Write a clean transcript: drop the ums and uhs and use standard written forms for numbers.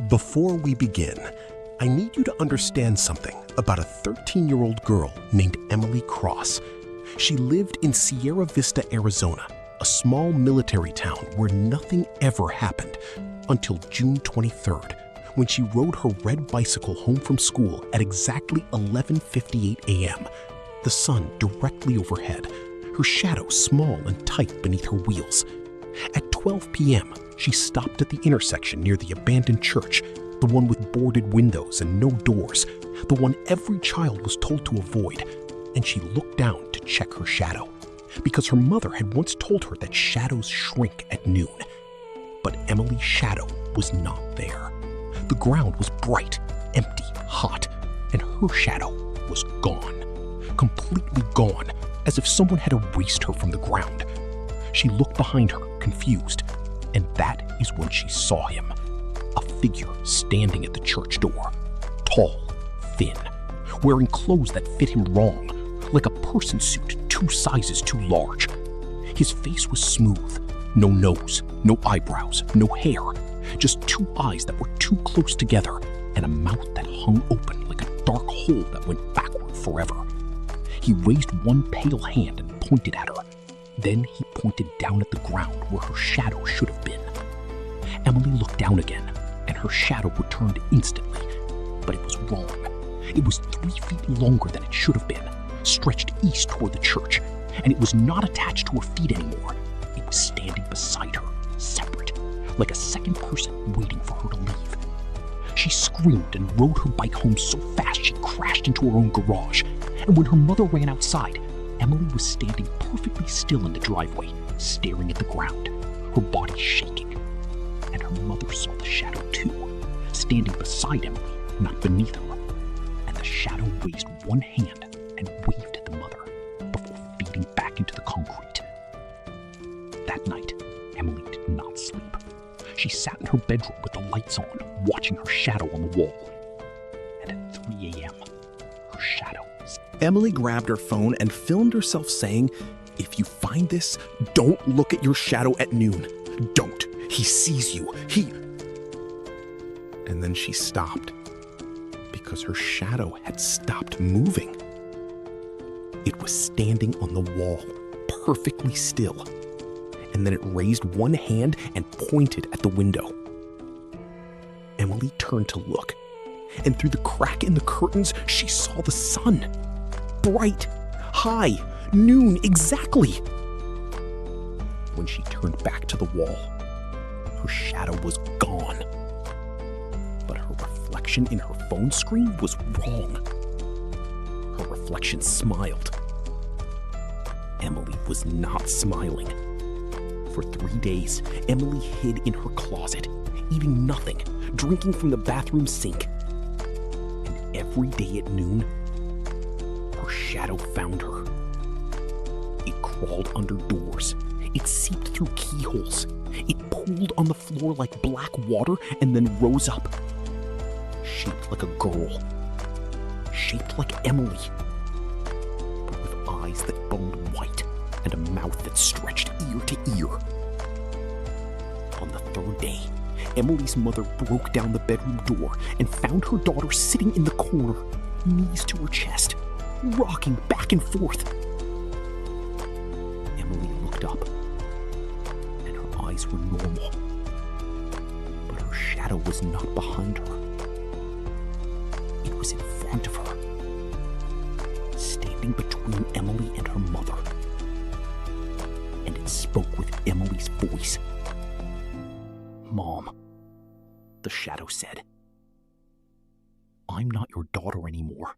Before we begin, I need you to understand something about a 13-year-old girl named Emily Cross. She lived in Sierra Vista, Arizona, a small military town where nothing ever happened until June 23rd, when she rode her red bicycle home from school at exactly 11:58 a.m., the sun directly overhead, her shadow small and tight beneath her wheels. At 12 p.m., she stopped at the intersection near the abandoned church, the one with boarded windows and no doors, the one every child was told to avoid, and she looked down to check her shadow, because her mother had once told her that shadows shrink at noon. But Emily's shadow was not there. The ground was bright, empty, hot, and her shadow was gone, completely gone, as if someone had erased her from the ground. She looked behind her, confused, and that is when she saw him. A figure standing at the church door, tall, thin, wearing clothes that fit him wrong, like a person suit 2 sizes too large. His face was smooth, no nose, no eyebrows, no hair, just 2 eyes that were too close together and a mouth that hung open like a dark hole that went backward forever. He raised one pale hand and pointed at her. Then he pointed down at the ground where her shadow should have been. Emily looked down again, and her shadow returned instantly. But it was wrong. It was 3 feet longer than it should have been, stretched east toward the church, and it was not attached to her feet anymore. It was standing beside her, separate, like a second person waiting for her to leave. She screamed and rode her bike home so fast she crashed into her own garage, and when her mother ran outside, Emily was standing perfectly still in the driveway, staring at the ground, her body shaking. And her mother saw the shadow too, standing beside Emily, not beneath her. And the shadow raised one hand and waved at the mother before fading back into the concrete. That night, Emily did not sleep. She sat in her bedroom with the lights on, watching her shadow on the wall. And at 3 a.m., her shadow... Emily grabbed her phone and filmed herself saying, "If you find this, don't look at your shadow at noon. Don't. He sees you. And then she stopped because her shadow had stopped moving. It was standing on the wall, perfectly still. And then it raised one hand and pointed at the window. Emily turned to look, and through the crack in the curtains, she saw the sun. Bright, high, noon exactly. When she turned back to the wall, her shadow was gone. But her reflection in her phone screen was wrong. Her reflection smiled. Emily was not smiling. For 3 days, Emily hid in her closet, eating nothing, drinking from the bathroom sink. And every day at noon, her shadow found her. It crawled under doors. It seeped through keyholes. It pooled on the floor like black water and then rose up. Shaped like a girl. Shaped like Emily. But with eyes that burned white and a mouth that stretched ear to ear. On the 3rd day, Emily's mother broke down the bedroom door and found her daughter sitting in the corner, knees to her chest, rocking back and forth. Emily looked up, and her eyes were normal, but her shadow was not behind her. It was in front of her, standing between Emily and her mother, and it spoke with Emily's voice. "Mom," the shadow said, "I'm not your daughter anymore.